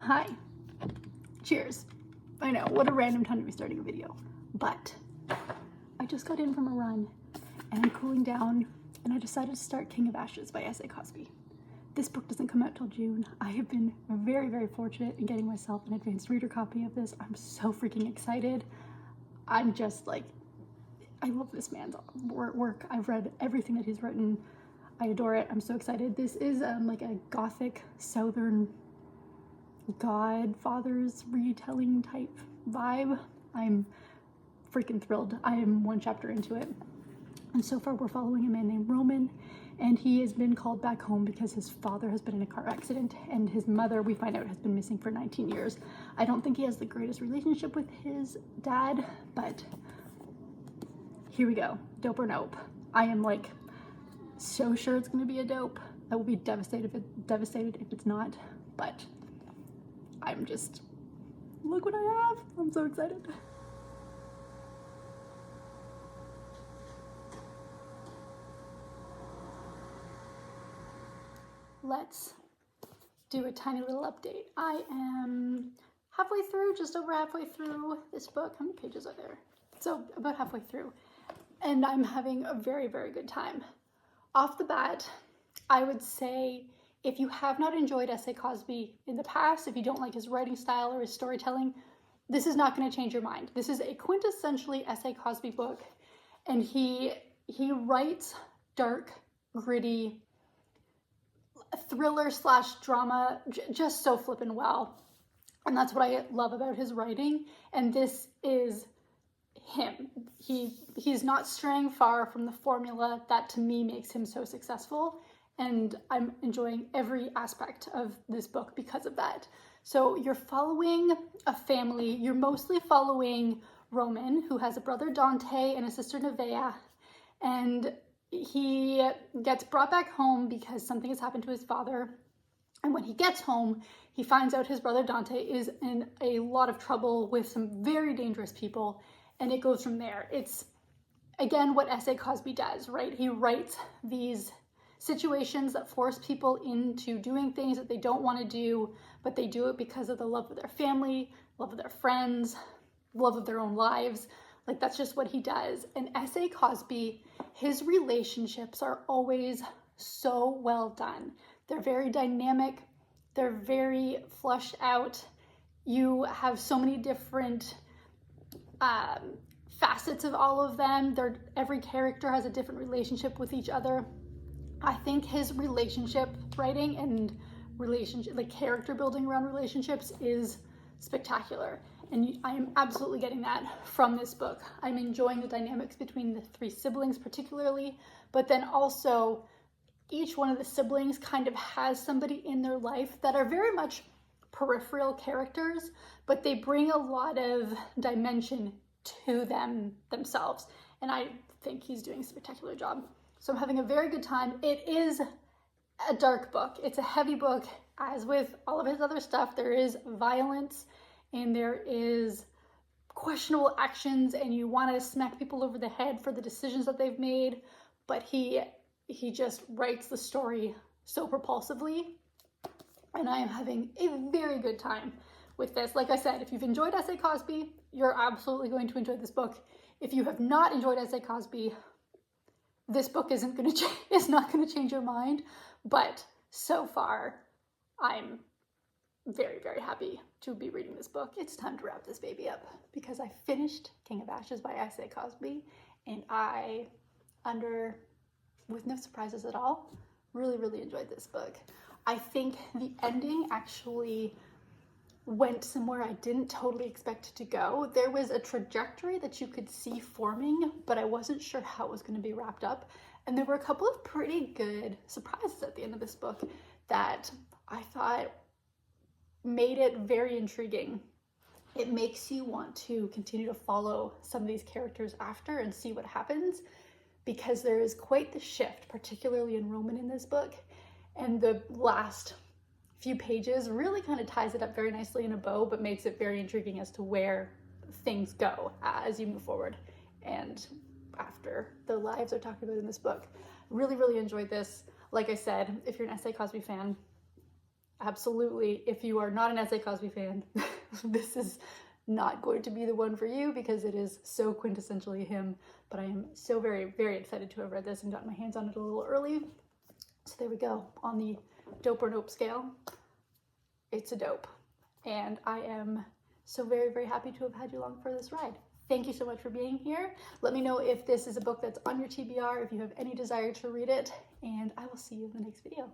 Hi. Cheers. I know, what a random time to be starting a video. But I just got in from a run and I'm cooling down and I decided to start King of Ashes by S.A. Cosby. This book doesn't come out till June. I have been very, very fortunate in getting myself an advanced reader copy of this. I'm so freaking excited. I'm just like, I love this man's work. I've read everything that he's written. I adore it. I'm so excited. This is like a gothic southern Godfather's retelling type vibe. I'm freaking thrilled. I am one chapter into it. And so far we're following a man named Roman, and he has been called back home because his father has been in a car accident and his mother, we find out, has been missing for 19 years. I don't think he has the greatest relationship with his dad, but here we go. Dope or nope. I am like so sure it's gonna be a dope. I will be devastated if it's not, but I'm just, look what I have. I'm so excited. Let's do a tiny little update. I am halfway through, just over halfway through this book. How many pages are there? So about halfway through, and I'm having a very, very good time. Off the bat, I would say if you have not enjoyed S.A. Cosby in the past, if you don't like his writing style or his storytelling, this is not going to change your mind. This is a quintessentially S.A. Cosby book, and he writes dark, gritty, thriller slash drama just so flippin' well. And that's what I love about his writing. And this is him. He's not straying far from the formula that to me makes him so successful. And I'm enjoying every aspect of this book because of that. So you're following a family. You're mostly following Roman, who has a brother Dante and a sister Nevaeh. And he gets brought back home because something has happened to his father. And when he gets home, he finds out his brother Dante is in a lot of trouble with some very dangerous people. And it goes from there. It's, again, what S.A. Cosby does, right? He writes these situations that force people into doing things that they don't want to do, but they do it because of the love of their family, love of their friends, love of their own lives. Like, that's just what he does. And S.A. Cosby, his relationships are always so well done. They're very dynamic. They're very flushed out. You have so many different facets of all of them. Every character has a different relationship with each other. I think his relationship writing and like character building around relationships is spectacular. And I am absolutely getting that from this book. I'm enjoying the dynamics between the three siblings particularly, but then also each one of the siblings kind of has somebody in their life that are very much peripheral characters, but they bring a lot of dimension to themselves. And I think he's doing a spectacular job. So I'm having a very good time. It is a dark book. It's a heavy book. As with all of his other stuff, there is violence and there is questionable actions, and you want to smack people over the head for the decisions that they've made, but he just writes the story so propulsively, and I am having a very good time with this. Like I said, if you've enjoyed S.A. Cosby, you're absolutely going to enjoy this book. If you have not enjoyed S.A. Cosby, this book is not going to change your mind, but so far, I'm very, very happy to be reading this book. It's time to wrap this baby up because I finished King of Ashes by S.A. Cosby, and with no surprises at all, really, really enjoyed this book. I think the ending actually went somewhere I didn't totally expect it to go. There was a trajectory that you could see forming, but I wasn't sure how it was going to be wrapped up. And there were a couple of pretty good surprises at the end of this book that I thought made it very intriguing. It makes you want to continue to follow some of these characters after and see what happens, because there is quite the shift, particularly in Roman in this book. And the last few pages really kind of ties it up very nicely in a bow, but makes it very intriguing as to where things go as you move forward and after the lives are talked about in this book. Really, really enjoyed this. Like I said, if you're an S.A. Cosby fan, absolutely, if you are not an S.A. Cosby fan, this is not going to be the one for you because it is so quintessentially him. But I am so very, very excited to have read this and gotten my hands on it a little early. So there we go. On the dope or nope scale, it's a dope. And I am so very, very happy to have had you along for this ride. Thank you so much for being here. Let me know if this is a book that's on your TBR, if you have any desire to read it, and I will see you in the next video.